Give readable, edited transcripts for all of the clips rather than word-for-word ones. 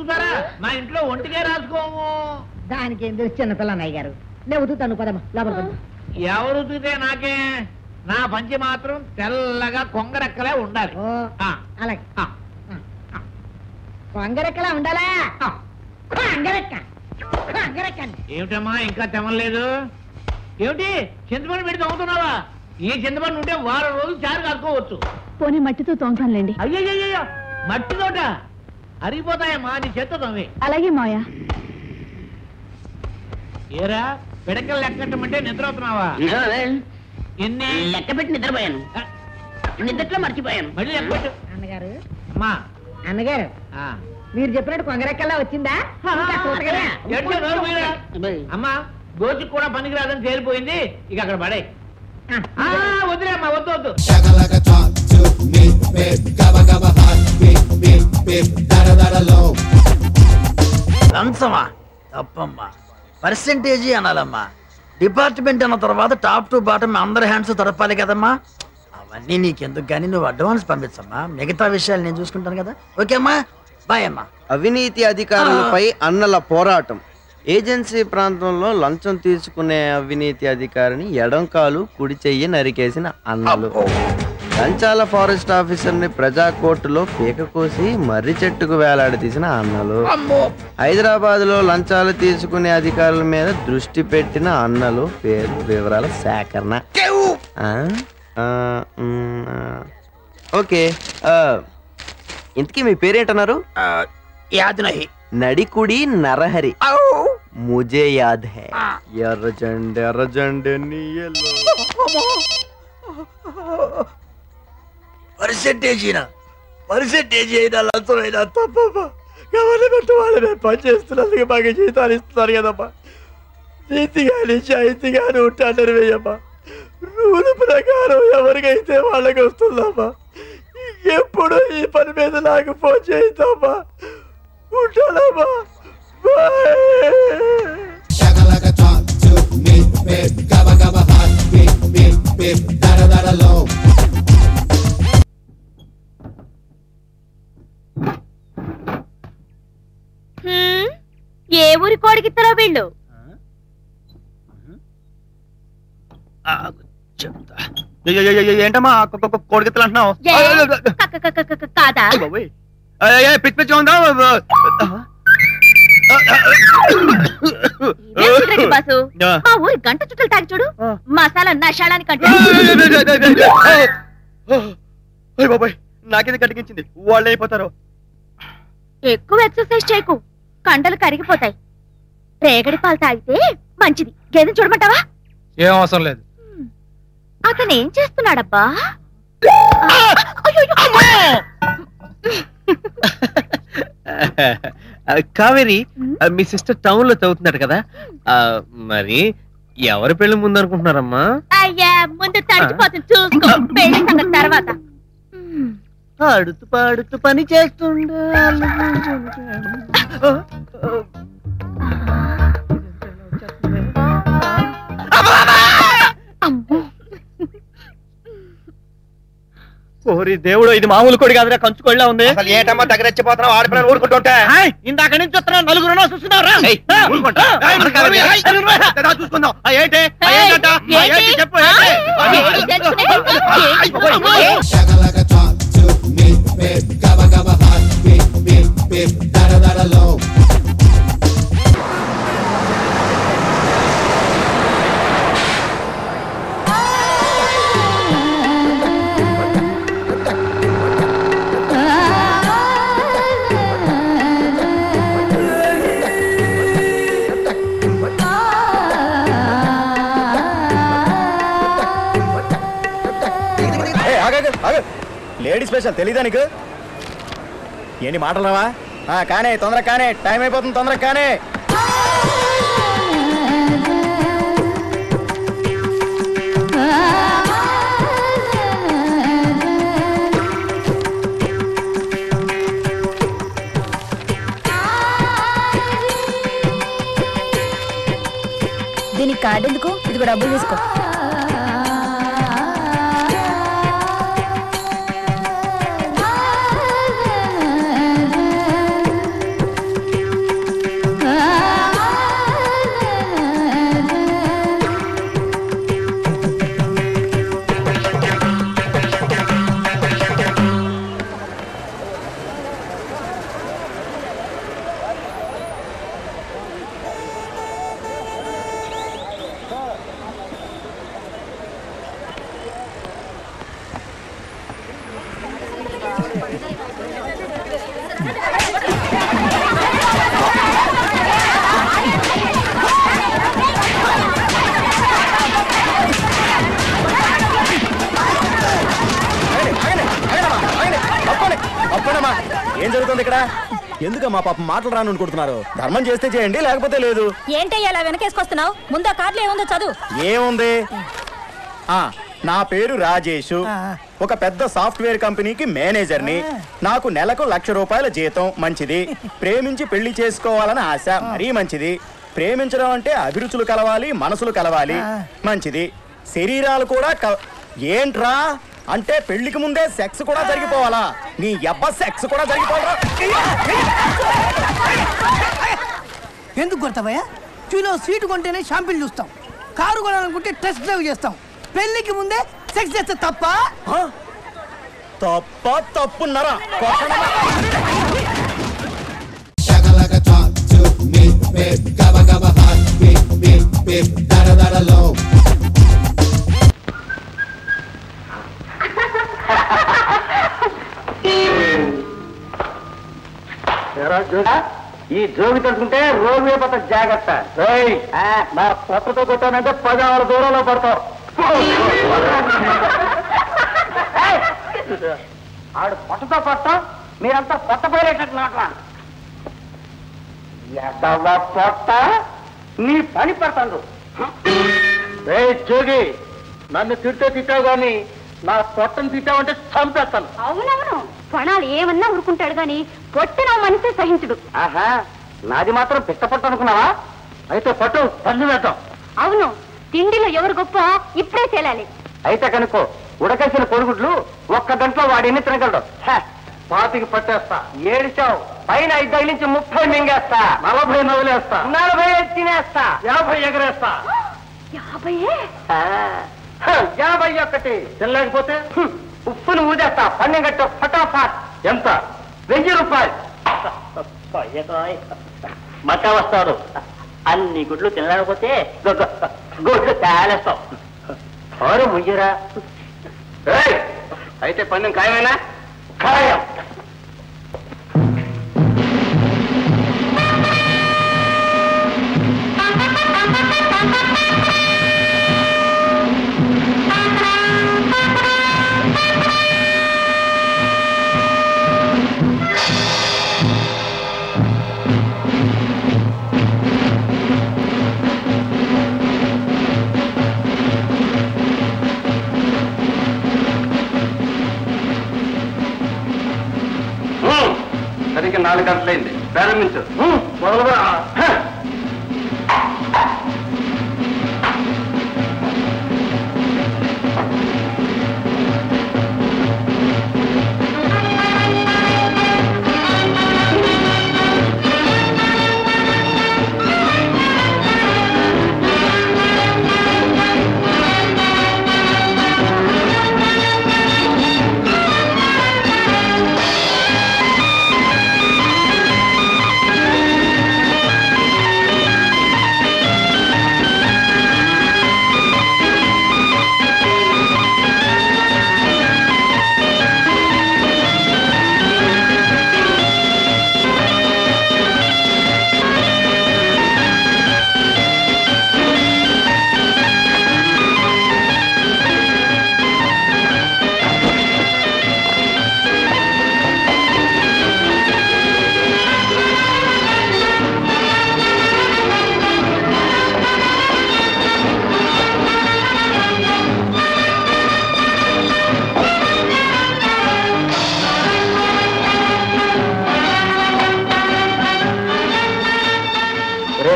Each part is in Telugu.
చూసారా మా ఇంట్లో ఒంటికే రాసుకోము. దానికి ఏం తెలుసు చిన్నపిల్ల అన్నయ్య గారు. నేను ఉతుకుతాను పదమ్మా లోపల. ఎవరు ఉతికితే నాకే, నా పంచి మాత్రం తెల్లగా కొంగరెక్కలే ఉండాలి. అలాగే కొంగరెక్కలా ఉండాలా? ఏమిటమ్మా ఇంకా తెమలేదు? ఏమిటి చింతపండు పెట్టి తోముతున్నావా? ఈ చింతపండు ఉంటే వారం రోజులు చారు కాసుకోవచ్చు. పోనీ మట్టితో తోముతానులేండి. అయ్యయ్యో మట్టి తోట అరిగిపోతాయమ్మా, నీ చేత్తో తోమి. అలాగే మావయ్య. ఏరా పిడకలు లెక్కట్టమంటే నిద్ర అవుతున్నావా? ఎన్ని లెక్క పెట్టి నిద్రపోయాను, నిద్రలో మర్చిపోయాను. మళ్ళీ లెక్కపెట్టు. అన్నగారు అమ్మా అన్నగారు మీరు చెప్పినట్టు కొంగరెక్కల్లా వచ్చిందా? అమ్మా గోచికి కూడా పనికిరాదని తేలిపోయింది, ఇక అక్కడ పడే. వద్దులే అమ్మా, వద్దు వద్దు. లంచమా తప్పమ్మా, పర్సెంటేజీ అనాలమ్మా. డిపార్ట్మెంట్ అన్న తర్వాత టాప్ టు బాటమ్ అందరి హ్యాండ్స్ తడపాలి కదమ్మా. అవన్నీ నీకెందుకు కానీ నువ్వు అడ్వాన్స్ పంపించమ్మా, మిగతా విషయాలు నేను చూసుకుంటాను కదా. ఓకే అమ్మా, బాయ్ అమ్మా. అవినీతి అధికారులపై అన్నల పోరాటం. ఏజెన్సీ ప్రాంతంలో లంచం తీసుకునే అవినీతి అధికారిని ఎడంకాలు కుడి చెయ్యి నరికేసిన అన్నలు. లంచాల ఫారెస్ట్ ఆఫీసర్ ని ప్రజా కోర్టులో పీక కోసి మర్రి చెట్టుకు వేలాడదీసిన అన్నలు. హైదరాబాద్ లో లంచాలు తీసుకునే అధికారుల మీద దృష్టి పెట్టిన అన్నలు పేరు వివరాల సేకరణ. ఓకే, ఇంతకీ మీ పేరేంటన్నారు? నడికుడి నరహరి. ముజే యాద్ హై. ఎర్రజెండ ఎర్రజెండ పర్సెంటేజీ అయినా లంచం అయినా తప్పమ్మా. గవర్నమెంట్ వాళ్ళని పనిచేస్తున్నందుకు మాకు జీతాలు ఇస్తున్నారు కదమ్మా. నీతిగాని ఉంటాడని వేయమ్మా. రూల్ ప్రకారం ఎవరికైతే వాళ్ళకి వస్తుందమ్మా. ఎప్పుడు ఈ పని మీద నాకు ఫోన్ చేద్దామా. ఉంటానమ్మా. ఏ ఊరి కోడికిస్తారో వీళ్ళు? ఏంటమ్మా కోడిగిత్తలు అంటున్నావు? కాదా పిచ్చి పిచ్చి ఉందా? బాసు మా ఊరి గంట చుట్టలు తాగి చూడు, మసాలా నషాళానికి అంటే. బాబాయ్ నాకేది కటికించింది, వాళ్ళు అయిపోతారు. ఎక్కువ ఎక్సర్సైజ్ చేయకు, కండలు కరిగిపోతాయి. రేగడి పాలు తాగితే మంచిది. గేదెని చూడమంటావా? ఏం అవసరం లేదు. అతను ఏం చేస్తున్నాడబ్బా? కావేరి, మీ సిస్టర్ టౌన్ లో చదువుతున్నారు కదా, మరి ఎవరి పెళ్లి ముందు అనుకుంటున్నారమ్మా? అయ్యా ముందు తడిచిపోతుంది చూసుకో, పెళ్లి సంగతి తర్వాత. ఆడుతూ పాడుతూ పని చేస్తుండే ఓరి దేవుడు, ఇది మామూలు కొడి కాదురా, కంచుకోళ్ళ ఉంది. ఏటమ్మా దగ్గర వచ్చిపోతున్నావు? ఆడపిల్లలు ఊరుకుంటుంటే ఇందాక నుంచి వస్తున్నా, నలుగురు చూస్తున్నారా? చూసుకుందాం. చెప్పు. లేడీ స్పెషల్ తెలీదా నీకు? ఏంటి మాటలవా? కానీ తొందరగా కానీ, టైం అయిపోతుంది, తొందరగా కానీ. దీనికి కార్డు ఎందుకు? ఇదిగో డబ్బులు తీసుకో. జరుగుతుంది ఇక్కడ? ఎందుకు మా పాప మాటలు రాను అనుకుంటున్నారు? ధర్మం చేస్తే చేయండి, లేకపోతే లేదు. ఏంటయ్యా అలా వెనకేసుకొస్తున్నావు? ముందు ఆ కార్లో ఏముందో చదువు. ఏముంది? నా పేరు రాజేష్, ఒక పెద్ద సాఫ్ట్వేర్ కంపెనీకి మేనేజర్ని. నాకు నెలకు 1,00,000 రూపాయల జీతం. మంచిది. ప్రేమించి పెళ్లి చేసుకోవాలని ఆశ. మరీ మంచిది. ప్రేమించడం అంటే అభిరుచులు కలవాలి, మనసులు కలవాలి. మంచిది. శరీరాలు కూడా ఏంట్రా అంటే పెళ్లికి ముందే సెక్స్ కూడా జరిగిపోవాలా? నీ అబ్బ సెక్స్ కూడా జరిగిపోవాలా? ఎందుకు కొడతావయ్యా? కిలో స్వీట్ కొంటేనే షాంపిల్ చూస్తాం, కారు కొనాలనుకుంటే టెస్ట్ డ్రైవ్ చేస్తాం. పెళ్లికి ముందే సెక్స్ చేస్తే తప్ప? తప్పున్నారా? ఈ జోగి తలుచుకుంటే రోగి అయిపోతా. జాగ్రత్త. నా పొట్టతో కొట్టానంటే 10 అడుగుల దూరంలో పడతావు. ఆడు పొట్టతో పడతాం, మీరంతా పొట్టపోయేటట్టు నాట్లా. ఎడవ పొట్ట నీ పని పడతాడు. జోగి, నన్ను తిట్టావు గాని నా పొట్టను తిట్టావంటే చంపేస్తాను. అవునవును, కొనాలి ఏమన్నా ఊరుకుంటాడు గాని పొట్టిన మనిషి సహించుడు. ఆహా, నాది మాత్రం పిట్ట పొట్ట అనుకున్నావా? అయితే పట్టు, పంది వేద్దాం. అవును, తిండిలో ఎవరు గొప్ప ఇప్పుడే తేలాలి. అయితే కనుకో, ఉడకేసిన కొడుగుడ్లు 1 గంటలో వాడు ఎన్ని తినగలడు? 25 పట్టేస్తా. ఏడిచావు, పైన 5 తగిలించి 30 మింగేస్తా. 40 నవ్వులేస్తా. 40 తినేస్తా. 50 ఎగరేస్తా. 51 తినలేకపోతే ఉప్పును ఊదేస్తా. పన్నె గట్టు ఫటాఫాట్. ఎంత? 1000 రూపాయలు. మట్టా వస్తాడు. అన్ని గుడ్లు తినలేకపోతే గుడ్లు తేలేస్తావు. ఎవరు ముయ్యరా? అయితే పన్ను ఖాయమేనా? ఖాయం. సరిగ్గా 4 గంటలైంది. ప్రారంభించు. మొదలుగా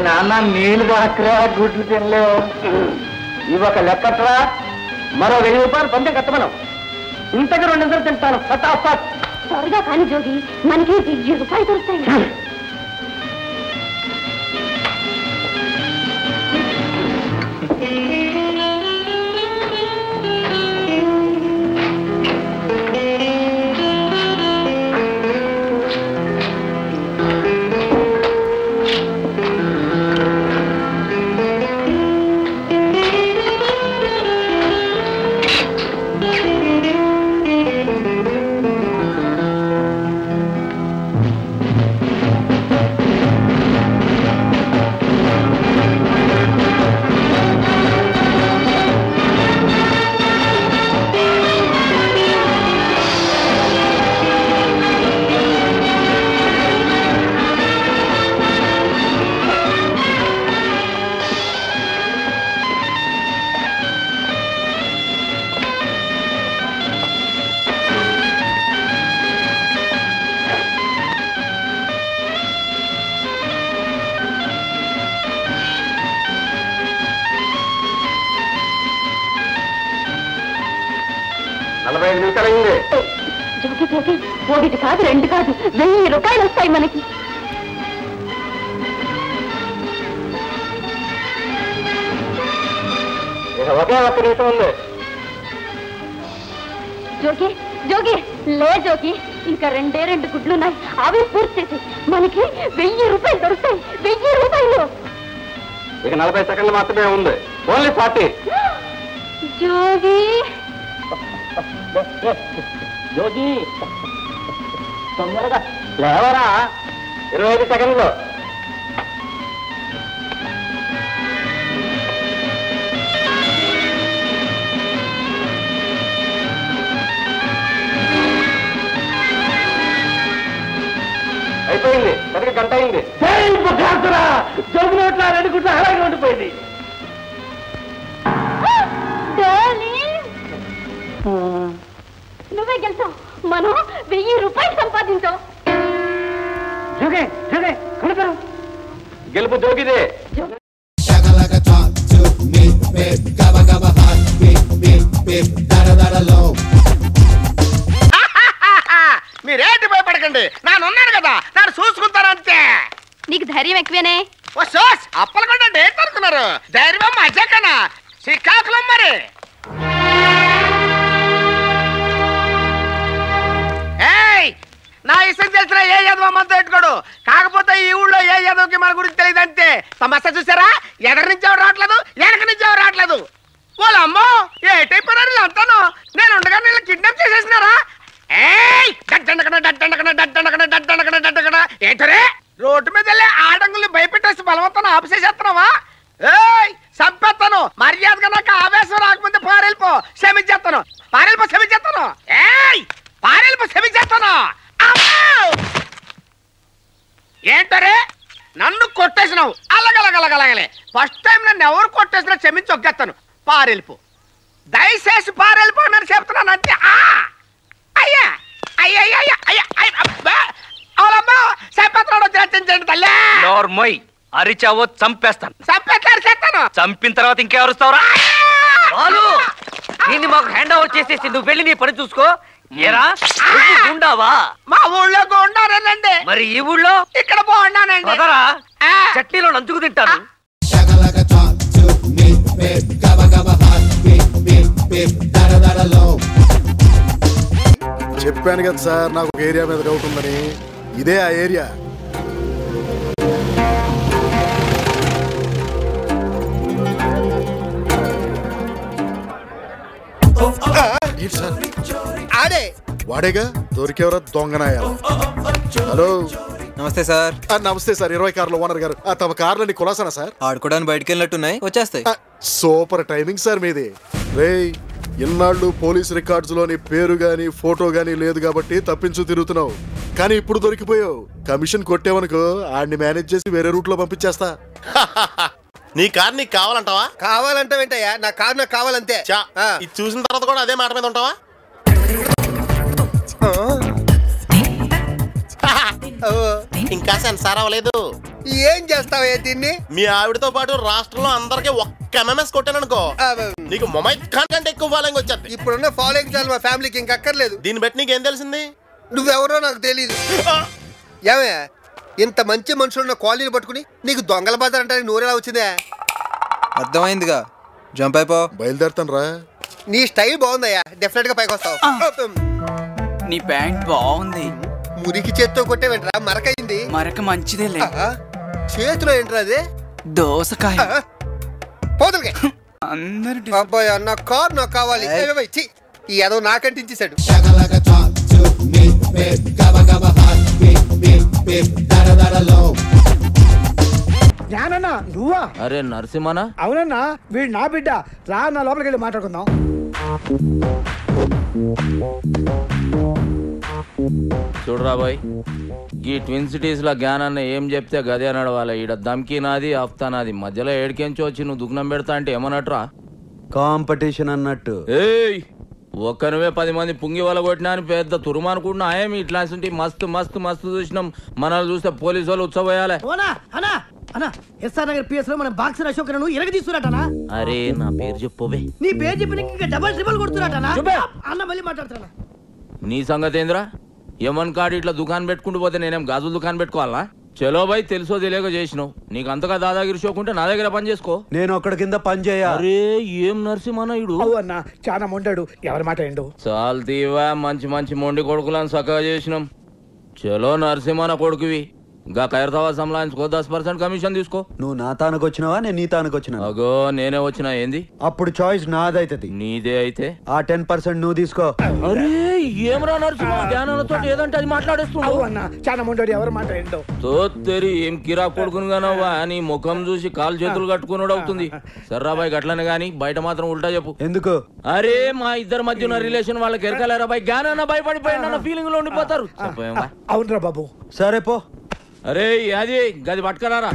నాన్న నీళ్లు దాకరా, గుడ్లు తినలేవు. ఇవి ఒక లెక్కట్రా. మరో 1000 రూపాయలు పంటే కట్టమనం. ఇంతకు 200 తింటాను. ఫటాఫట్. త్వరగా కానీ జోగి, మనకి 1000 రూపాయలు దొరుకుతాయి. 45 నిమిషాలైంది. జోగి జోగి, ఒకటి కాదు 2 కాదు 1000 రూపాయలు వస్తాయి మనకి. ఒకే ఒక్క నిమిషం ఉంది. జోగి జోగి, లే జోగి, ఇంకా 2 గుడ్లున్నాయి, అవి పూర్తి చేసి మనకి 1000 రూపాయలు దొరుకుతాయి. 1000 రూపాయలు. ఇక 40 సెకండ్లు మాత్రమే ఉంది. ఓన్లీ 40. జోగి జోగి తొందరగా లేవరా. 25 సెకండ్లు. అయిపోయింది. 10 గంట అయింది. జోగి నోట్ల 2 గుడ్లు అలాగే ఉండిపోయింది. నువ్వే గెలుచావు. మనం 1000 రూపాయలు సంపాదించావు. గెలుపు జోగిదే. మీరేంటి భయపడకండి, నానున్నాను కదా, నన్ను చూసుకుంటారంతే. నీకు ధైర్యం ఎక్కువేనే. ఓ సోస్ అప్పలకొండ డేట్ అనుకున్నారు. ధైర్యం మజాకనా శ్రీకాకుళం మరి. నా ఇష్టం తెలిసిన ఏ యాదవ మనతో పెట్టుకోడు. కాకపోతే ఈ ఊళ్ళో ఏ యాదవ్కి మన గురించి తెలియదు అంతే. సమస్య చూసారా, ఎదరి నుంచి ఎవరు రావట్లేదు, వెనక నుంచి ఎవరు రావట్లేదు. వాళ్ళమ్మో ఏటైపోయినారు అంతాను. నేను ఉండగా వీళ్ళు కిడ్నాప్ చేసేసినారా. ఏంటరే రోడ్డు మీద వెళ్ళి ఆడంగుల్ని భయపెట్టేసి బలవంతాన్ని ఆపేసేస్తున్నావా? చంపేస్తాను. మర్యాదగా నాకు ఆవేశం రాకముందే పారెళ్ళిపో, క్షమించేస్తాను. క్షమించేస్తాను. క్షమించేస్తాను. ఏంటరే నన్ను కొట్టేసినావు. అలాగలగలగలగలే. ఫస్ట్ టైం నన్ను ఎవరు కొట్టేసినా క్షమించి ఒగ్గేస్తాను. పారెళ్ళిపో, దయచేసి పారెళ్ళిపో నన్ను చెప్తున్నాను అంతే. అయ్యా అయ్యా అయ్యా అయ్యా అవునమ్మా, చెప్పేస్తున్నాడు వచ్చి రచించండి తల్లి. నోర్మోయ్, అరిచావో చంపేస్తాను. చంపేస్తాను చేస్తాను. చంపిన తర్వాత ఇంకెవరుస్తావురా? దీన్ని మాకు హ్యాండ్ ఓవర్ చేసేసి నువ్వు వెళ్ళి నీ పని చూసుకో. ఏరా గుండావా? మా ఊళ్ళో గుండానండి. మరి ఈ ఊళ్ళో? ఇక్కడ బాగున్నానండి. చట్నీలో నంచుకు తింటాను. చెప్పాను కదా సార్, నాకు ఒక ఏరియా మీద డౌట్ ఉందని. ఇదే ఆ ఏరియా. ఆడే వాడేగా దొరికేవరా దొంగనాయ. హలో నమస్తే సార్. నమస్తే సార్. 20 కార్ల ఓనర్ గారు. తమ కార్లని కులాసనా సార్? ఆడుకోవడానికి బయటకు వెళ్ళినట్టున్నాయి, వచ్చేస్తాయి. సూపర్ టైమింగ్ సార్ మీది. రేయ్, ఇన్నాళ్ళు పోలీస్ రికార్డ్స్ లోని పేరు గాని ఫోటో గాని లేదు కాబట్టి తప్పించు తిరుగుతున్నావు. కానీ ఇప్పుడు దొరికిపోయావు. కమిషన్ కొట్టేవనుకో ఆడిని మేనేజ్ చేసి వేరే రూట్ లో పంపించేస్తా. నీ కార్ నీకు కావాలంటావా? కావాలంటావేంటయ్యా? నా కారు నాకు కావాలంతే. ఇది చూసిన తర్వాత కూడా అదే మాట మీద ఉంటావా? ఇంకా సెన్సార్ అవ్వలేదు. ఏం చేస్తావే దీన్ని? మీ ఆవిడతో పాటు రాష్ట్రంలో అందరికి ఒక్క ఎంఎంఎస్ కొట్టాననుకో, నీకు మొమైద్ ఖాన్ కంటే ఎక్కువ ఫాలోయింగ్ వచ్చేది. ఇప్పుడున్న ఫాలోయింగ్ చాలు మా ఫ్యామిలీకి, ఇంకక్కర్లేదు. దీన్ని బట్టి నీకేం తెలిసింది? నువ్వెవరో నాకు తెలీదు. ఏమే ఇంత మంచి మనుషులున్న కాలనీని పట్టుకుని నీకు దొంగల బాధ అంటే నూరేలా వచ్చిందే? అర్థమైందిగా, జంప్ అయిపో. బయలుదేరుతాను రా. నీ స్టైల్ బాగుందయ్యా, డెఫినెట్ గా పైకి వస్తావు. నీ ప్యాంట్ బాగుంది. మురికి చేత్తో కొట్టేవేంట్రా? మరకైంది. మరక మంచిదేలే. చేతిలో ఏంట్రా అది? దోసకాయ. పోతలకే అబ్బాయి, నా కార్ నాకు కావాలి. ఈ ఏదో నాకంటించేశాడు. జ్ఞానన్నా నువ్వా? అరే నరసింహనా? అవునన్నా, వీడు నా బిడ్డ. రా నా లోపలికి వెళ్ళి మాట్లాడుకుందాం. చూడరా బాయ్, ఈ ట్విన్ సిటీస్ లో జ్ఞానాన్ని ఏం చెప్తే గదే నడవాలి. ఈడ దమ్కి నాది, హఫ్తా నాది. మధ్యలో ఏడికెంచి వచ్చి నువ్వు దుగ్నం పెడతా అంటే ఏమన్నట్రా? కాంపిటీషన్ అన్నట్టు. ఏయ్, ఒక్కనువే 10 మంది పుంగి వల కొట్టినా అని పెద్ద తురుమనుకుంటున్నా. ఏమి ఇట్లాంటి మస్తు మస్తు మస్తు చూసినాం. మనల్ని చూస్తే పోలీసు వాళ్ళు ఉత్సవయాలే. అన్నా ఎస్ఆర్ నగర్ పిఎస్ లో మన బాక్సర్ అశోక్ ను ఎరగ తీస్తున్నట్టనా? అరే నా పేరు చెప్పవే. నీ పేరు చెప్పి ఇంకా డబల్ ట్రిబుల్ కొడుతున్నట్టనా? అన్న మళ్ళీ మాట్లాడుతున్నా. నీ సంగతి ఏంద్రా? యమన్ కాడు ఇట్లా దుకాణం పెట్టుకుంటూ పోతే నేనేం గాజులు దుకాణం పెట్టుకోవాలా? చలో బాయ్, తెలుసో తెలియక చేసినావు. నీకు అంతగా దాదాగిరి షోకుంటే నా దగ్గర పని చేసుకో. నేను ఒక్కడి కింద పని చేయ. అరే ఏం నరసింహనాయుడు అన్న చాలా మొండాడు, ఎవరి మాట ఏండు? చాలు తీవా, మంచి మంచి మొండి కొడుకులను చక్కగా చేసినాం. చలో నరసింహన కొడుకువి, గా ఖైరతాబాద్ సంలాయించుకో, 10% కమిషన్ తీసుకో. నువ్వు నా తానకు వచ్చినావా, నేను నీ తానకు వచ్చినా? అగో నేనే వచ్చినా. ఏంది అప్పుడు చాయిస్ నాదైతది. నీదే అయితే ఆ 10% నువ్వు తీసుకో. అరే ఏమరా నరసింహ, జ్ఞానాలతో ఏదంటే అది మాట్లాడేస్తున్నావు. అన్న చాలా మొండాడు, ఎవరి మాట ఏంటో? తోత్తెరి ఏం కిరా కొడుకునుగానవ్వా, నీ ముఖం చూసి కాలు చేతులు కట్టుకున్నాడు అవుతుంది. సర్రాబాయ్ గట్లనే గాని బయట మాత్రం ఉల్టా చెప్పు. ఎందుకు? అరే మా ఇద్దరి మధ్య ఉన్న రిలేషన్ వాళ్ళకి ఎరకలేరా బాయ్, జ్ఞానాన్న భయపడిపోయిన ఫీలింగ్ లో ఉండిపోతారు. అవునరా బాబు. సరే పో. అరే అది గది పట్టుకరారా,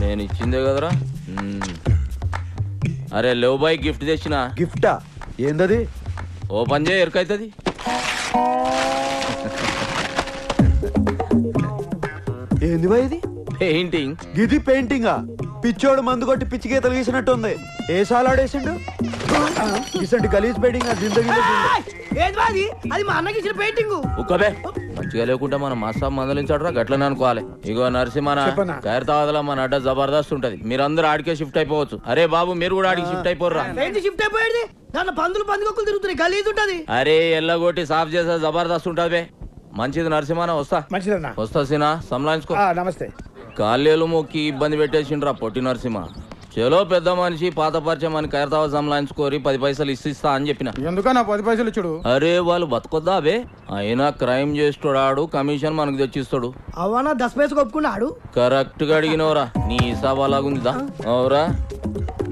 నేను ఇచ్చిందే కదరా. అరే లేవు బాయ్, గిఫ్ట్ తెచ్చిన. గిఫ్టా? ఏందది? ఓపెన్ చేయ, ఎరకైతుంది. ఏంది బాయ్ ఇది? పెయింటింగ్. ఇది పెయింటింగా? పిచ్చోడు మందు కొట్టి పిచ్చి గీతలు గీసినట్టుంది. ఏ సాలాడేసిండు? ఇసంటి గలీజ్ పెయింటింగ్ జిందగీలో అది మా అన్నకి ఇచ్చిన పెయింటింగ్. ఉక్కబే, మంచిగా లేకుంటే మన మాస్టర్ మందలించాడరా, గట్లనే అనుకోవాలి. ఇగో నరసింహన ఖైరతాబాద్లో మన అడ్డ జబర్దస్త్ ఉంటది, మీరందరూ ఆడికే షిఫ్ట్ అయిపోవచ్చు. అరే బాబు మీరు కూడా ఆడికి షిఫ్ట్ అయిపోర్రా. షిఫ్ట్ అయిపోయేది దాంట్లో పందులు పందుకొక్కులు తిరుగుతున్నాయి, గలీజ్ ఉంటది. అరే ఎల్లగొట్టి సాఫ్ చేసే జబర్దస్త్ ఉంటది బే. మంచిది నరసింహన, వస్తా. మంచిదన్నా. వస్తా సీనా, సంలాయించుకో. నమస్తే. కాళ్ళేలు మొక్కి ఇబ్బంది పెట్టేసిండ్రా పొట్టి నరసింహ. చలో పెద్ద మనిషి, పాత పరిచయం అని ఖైరతాబాద్ సంలాయించుకోరి, 10 పైసలు ఇస్తా అని చెప్పిన. ఎందుకన్నా 10 పైసలు ఇచ్చుడు? అరే వాళ్ళు బతకొద్దా బే, అయినా క్రైమ్ చేస్తాడు, కమిషన్ మనకు తెచ్చిస్తాడు. అవనా 10 పైసలు ఒప్పుకున్నాడు. కరెక్ట్ గా అడిగినవరా, నీ హిసాబ్ అలాగుందిదా? అవురా,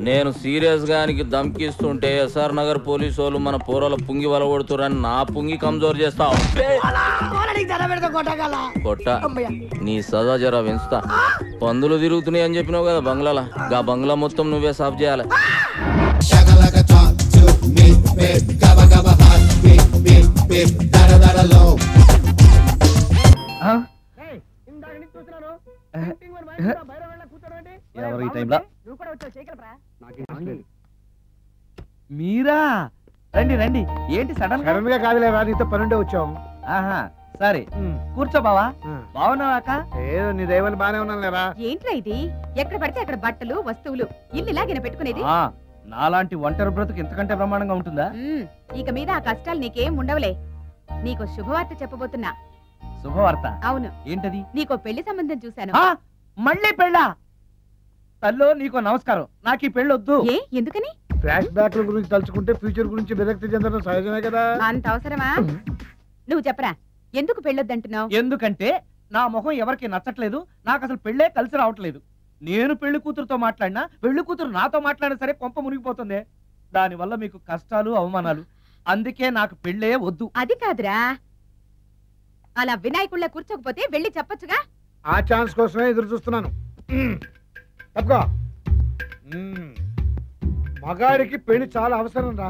నేను సీరియస్ గా దమ్కిస్తుంటే ఎస్ఆర్ నగర్ పోలీసు వాళ్ళు మన పోరల పుంగి వలగొడుతురని నా పుంగి కమ్జోర్ చేస్తావు. కొట్ట నీ సదా జరా పెంచుతా. పందులు తిరుగుతున్నాయి అని చెప్పినావు కదా బంగ్లాలా, గా బంగ్లా మొత్తం నువ్వే సాఫ్ చేయాలి. ఎవరు ఈ టైంలో? మీరా? రండి రండి. ఏంటి సడన్ గా కాదులేరా, నీతో పనుండే వచ్చాం. ఆహా సరే కూర్చో బావా. బాగున్నావాక? ఏదో నీ దైవాలు బానే ఉన్నాను లేరా. ఏంట్రా ఇది, ఎక్కడ పడితే అక్కడ బట్టలు వస్తువులు, ఇల్లు ఇలాగైనా పెట్టుకునేది? నాలాంటి ఒంటరి బ్రతుకు ఎంతకంటే బ్రహ్మాండంగా ఉంటుందా? ఇక మీద ఆ కష్టాలు నీకేం ఉండవులే. నీకు శుభవార్త చెప్పబోతున్నా. శుభవార్త? అవును. ఏంటది? నీకో పెళ్లి సంబంధం చూశాను. మళ్ళీ పెళ్ళా? తల్లో నీకో నమస్కారం, నాకు ఈ పెళ్ళొద్దు. ఏ ఎందుకని? ఫ్లాష్ బ్యాక్ గురించి తలుచుకుంటే ఫ్యూచర్ గురించి విరక్తి చెందడం సహజమే కదా. అంత అవసరమా? నువ్వు చెప్పరా, ఎందుకు పెళ్ళొద్దంటున్నావు? ఎందుకంటే నా మొహం ఎవరికి నచ్చట్లేదు, నాకు అసలు పెళ్ళే కలిసి రావట్లేదు. నేను పెళ్లి కూతురుతో మాట్లాడినా, పెళ్లి కూతురు నాతో మాట్లాడినా సరే కొంప మునిగిపోతుంది. దానివల్ల మీకు కష్టాలు అవమానాలు. అందుకే నాకు పెళ్ళే వద్దు. అది కాదురా, అలా వినాయకుళ్ళ కూర్చోకపోతే వెళ్ళి చెప్పొచ్చుగా. ఆ ఛాన్స్ కోసమే ఎదురు చూస్తున్నాను. తప్పుకో. మగాడికి పెళ్లి చాలా అవసరం రా.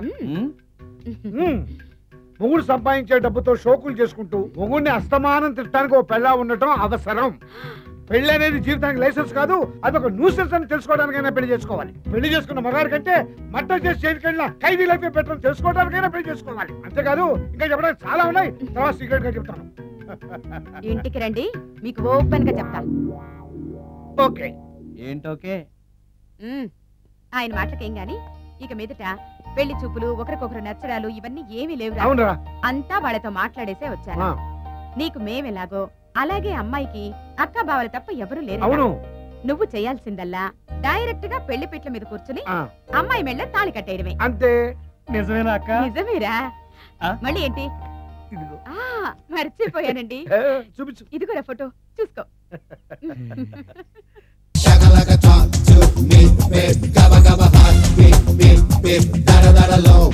మొగుడు సంపాదించే డబ్బుతో షోకులు చేసుకుంటూ మొగుడిని అస్తమానం తిట్టడానికి ఓ పెళ్ళా ఉండటం అవసరం. పెళ్లి అనేది జీవితానికి లైసెన్స్ కాదు, అది ఒక న్యూసెన్స్ అని తెలుసుకోవడానికైనా పెళ్లి చేసుకోవాలి. పెళ్లి చేసుకున్న మగాడి కంటే మట్టం చేసి చేయడానికి ఖైదీలైతే పెట్టడం తెలుసుకోవడానికైనా పెళ్లి చేసుకోవాలి. అంతేకాదు ఇంకా చెప్పడానికి చాలా ఉన్నాయి, తర్వాత సీక్రెట్ గా చెప్తాను. ఇంటికి రండి, మీకు ఓపెన్ గా చెప్తాను. ఓకే. ఏంటోకే? ఆయన మాటలకేం గాని ఇక మీదట పెళ్లి చూపులు, ఒకరికొకరు నచ్చడాలు ఇవన్నీ ఏమీ లేవు. అంతా వాళ్ళతో మాట్లాడేసే వచ్చాను. నీకు మేమెలాగో అలాగే అమ్మాయికి అక్క బావల తప్ప ఎవరూ లేరు. నువ్వు చేయాల్సిందల్లా డైరెక్ట్ గా పెళ్లి పీటల మీద కూర్చుని అమ్మాయి మెళ్ళ తాళి కట్టేయడమే. అంతే. నిజమేనా అక్క? నిజమేరా. మళ్ళీ ఏంటి? మర్చిపోయానండి, ఇదిగోరా ఫోటో చూసుకో. Gabba gabba hot, beep beep beep, da da da da low.